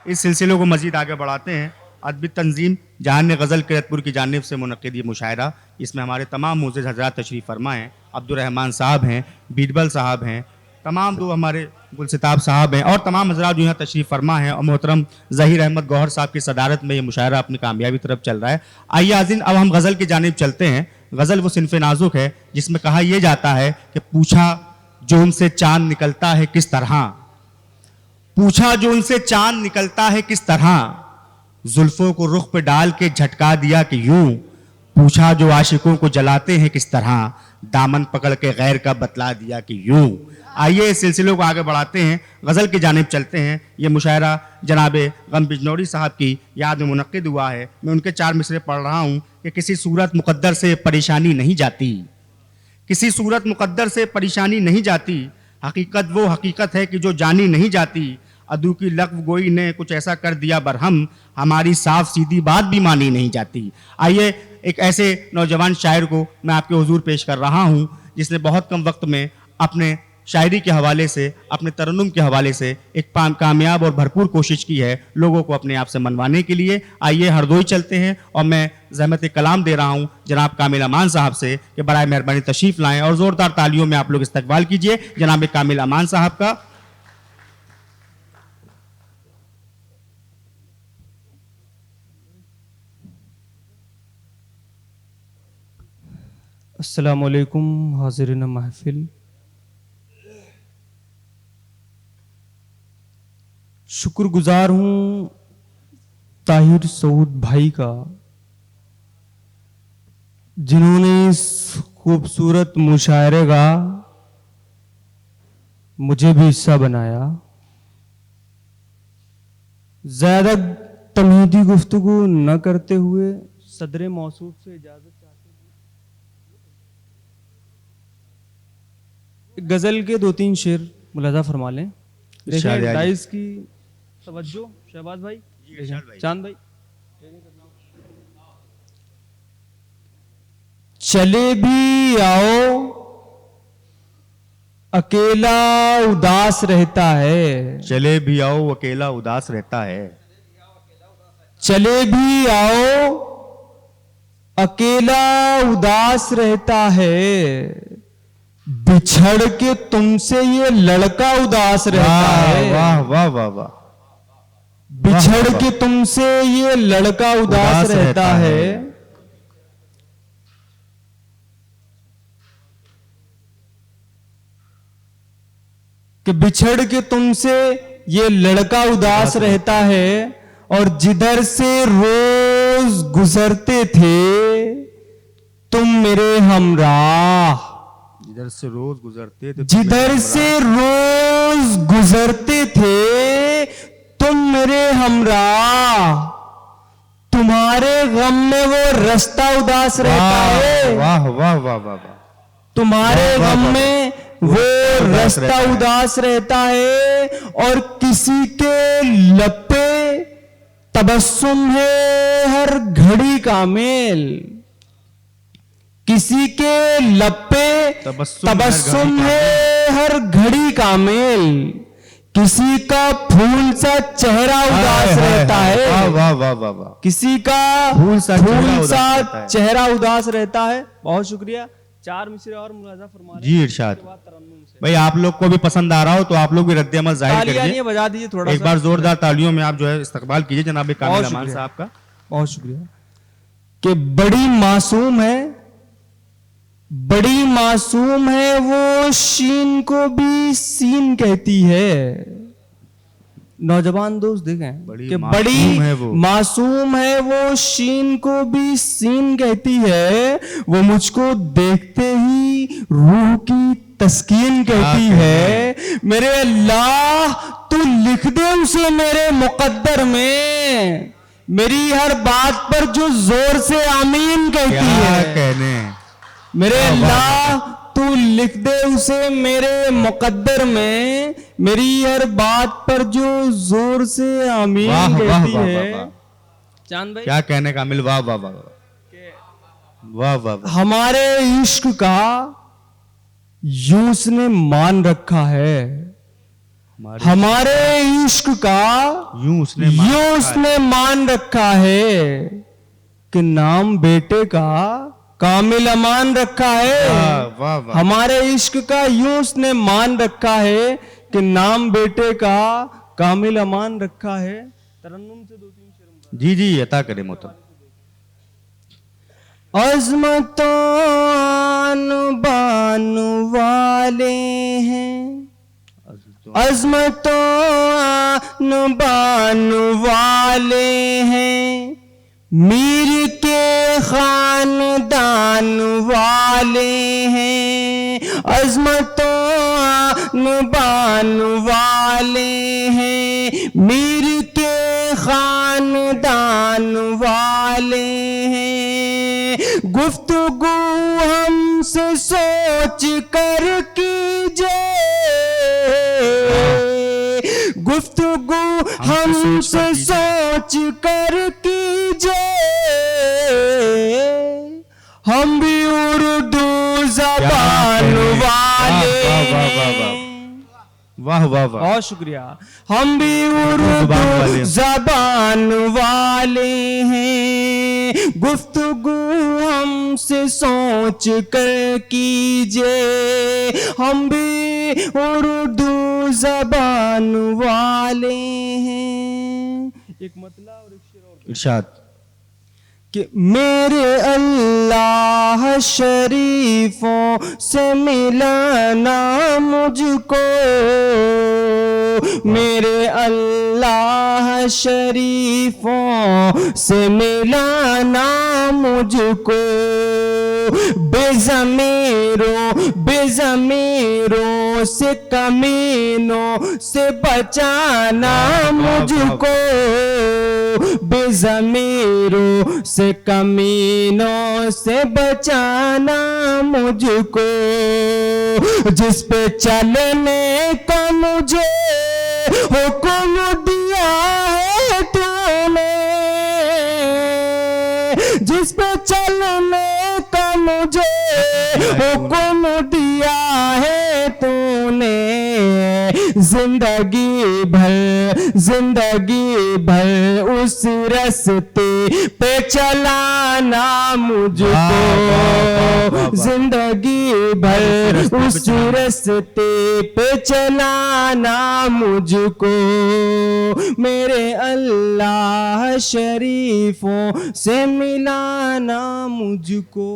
इस सिलसिले को मजीद आगे बढ़ाते हैं। अदबी तंजीम जहान गज़ल किरतपुर की जानिब से मुनक़्क़िद ये मुशायरा, इसमें हमारे तमाम मोअज़्ज़िज़ हज़रात तशरीफ़ फरमा हैं। अब्दुर्रहमान साहब हैं, बीरबल साहब हैं, तमाम दो हमारे गुलसिताब साहब हैं और तमाम हज़रात जो यहाँ तशरीफ़ फरमा हैं, और मोहतरम ज़हीर अहमद गौहर साहब की सदारत में ये मुशायरा अपनी कामयाबी तरफ चल रहा है। आइए आज़िन, अब हम गज़ल की जानिब चलते हैं। गज़ल वो सिन्फ़े नाजुक है जिसमें कहा यह जाता है कि पूछा जो उनसे चाँद निकलता है किस तरह, पूछा जो उनसे चाँद निकलता है किस तरह, जुल्फों को रुख पे डाल के झटका दिया कि यूं, पूछा जो आशिकों को जलाते हैं किस तरह, दामन पकड़ के गैर का बतला दिया कि यूं। आइए इस सिलसिले को आगे बढ़ाते हैं, गज़ल की जानिब चलते हैं। ये मुशायरा जनाबे गम बिजनौरी साहब की याद में मुनक़्क़िद हुआ है। मैं उनके 4 मिसरे पढ़ रहा हूँ कि किसी सूरत मुक़द्दर से परेशानी नहीं जाती, किसी सूरत मुक़द्दर से परेशानी नहीं जाती, हकीकत वो हकीकत है कि जो जानी नहीं जाती, अदू की लग़्व गोई ने कुछ ऐसा कर दिया बरहम, हमारी साफ सीधी बात भी मानी नहीं जाती। आइए एक ऐसे नौजवान शायर को मैं आपके हुजूर पेश कर रहा हूँ जिसने बहुत कम वक्त में अपने शायरी के हवाले से, अपने तरन्नुम के हवाले से एक कामयाब और भरपूर कोशिश की है लोगों को अपने आप से मनवाने के लिए। आइए हरदोई चलते हैं और मैं ज़हमत कलाम दे रहा हूँ जनाब कामिल अमान साहब से कि बराए मेहरबानी तशरीफ़ लाएँ और ज़ोरदार तालियों में आप लोग इस्तकबाल कीजिए जनाब कामिल अमान साहब का। अस्सलामु अलैकुम हाज़िरीन महफिल। शुक्रगुजार हूँ ताहिर सऊद भाई का जिन्होंने इस खूबसूरत मुशायरे का मुझे भी हिस्सा बनाया। ज़्यादा तमहीदी गुफ्तगू न करते हुए सदर मौसूफ से इजाज़त गजल के 2-3 शेर मुलाजा फरमा लें। देखें डाइस की तवज्जो शहबाज भाई, चांद भाई। चले भी आओ अकेला उदास रहता है, चले भी आओ अकेला उदास रहता है, चले भी आओ अकेला उदास रहता है, बिछड़ के तुमसे ये लड़का उदास रहता है। वाह वाह वाह वाह। बिछड़ के तुमसे ये लड़का उदास रहता है, कि बिछड़ के तुमसे ये लड़का उदास रहता है, और जिधर से रोज गुजरते थे तुम मेरे हमराह, जिधर से रोज गुजरते थे, जिधर से रोज गुजरते थे तुम मेरे हमराह, तुम्हारे गम में वो रास्ता उदास रहता है। वाह वाह वाह वाह वाह। तुम्हारे गम में वो रास्ता उदास रहता है, और किसी के लब पे तबस्सुम है हर घड़ी का मेल, किसी के लब पे तबस्सुम है हर घड़ी का मेल, किसी का फूल सा चेहरा उदास रहता है। वाह वाह वाह वाह। किसी का फूल सा चेहरा उदास रहता है। बहुत शुक्रिया। 4 मिसरे और मुलाजा फरमा जी इरशाद भाई। आप लोग को भी पसंद आ रहा हो तो आप लोग भी रद्द अमल जाहिर करिए, बजा दीजिए थोड़ा एक बार जोरदार तालियों में आप जो है इस्तकबाल कीजिए जनाब कामिल अमान साहब का। बहुत शुक्रिया। कि बड़ी मासूम है, बड़ी मासूम है वो शीन को भी सीन कहती है। नौजवान दोस्त देखें कि बड़ी मासूम है वो शीन को भी सीन कहती है, वो मुझको देखते ही रूह की तस्कीन कहती है। मेरे अल्लाह तू लिख दे उसे मेरे मुकद्दर में, मेरी हर बात पर जो जोर से आमीन कहती है। कहने मेरे अल्लाह तू लिख दे उसे मेरे मुकद्दर में, मेरी हर बात पर जो जोर से आमीन कहती है। चांद भाई क्या कहने का मिल। वाह वाह वाह वाह वाह। हमारे इश्क का यूं उसने मान रखा है, हमारे इश्क का यूं उसने मान रखा है कि नाम बेटे का कामिल अमान रखा है। वाह वाह। हमारे इश्क का यूं उसने मान रखा है कि नाम बेटे का कामिल अमान रखा है। तरन्नुम से 2-3 शेर जी जी अता करे मोहतरम। अज़मतों बान वाले हैं, अज़मतों बान वाले हैं, मीर के खानदान वाले हैं। अज़मतों बान वाले हैं, मीर के खानदान वाले हैं। गुफ्तगू हमसे सोच कर कीजिए, गुफ्तगू हमसे सोच कर कीजिए, हम भी उर्दू ज़बान वाले हैं। वाह वाह वाह। बहुत शुक्रिया। हम भी उर्दू ज़बान वाले हैं, गुफ्तगू हमसे सोच कर कीजिए, हम भी उर्दू ज़बान वाले हैं। एक मतला और एक शेर और इरशाद कि मेरे अल्लाह शरीफों से मिलाना मुझको, मेरे अल्लाह शरीफों से मिलाना मुझको, बेज़मीरों से कमीनों से बचाना मुझको, बेज़मीरों से कमीनों से बचाना मुझको, जिस पे चलने का मुझे हुक्म दिया है तूने, जिस पे चलने का मुझे हुक्म दिया है तूने, जिंदगी भर उस रास्ते पे चलाना मुझको, जिंदगी भर उस रास्ते पे चलाना मुझको, मेरे अल्लाह शरीफों से मिलाना मुझको।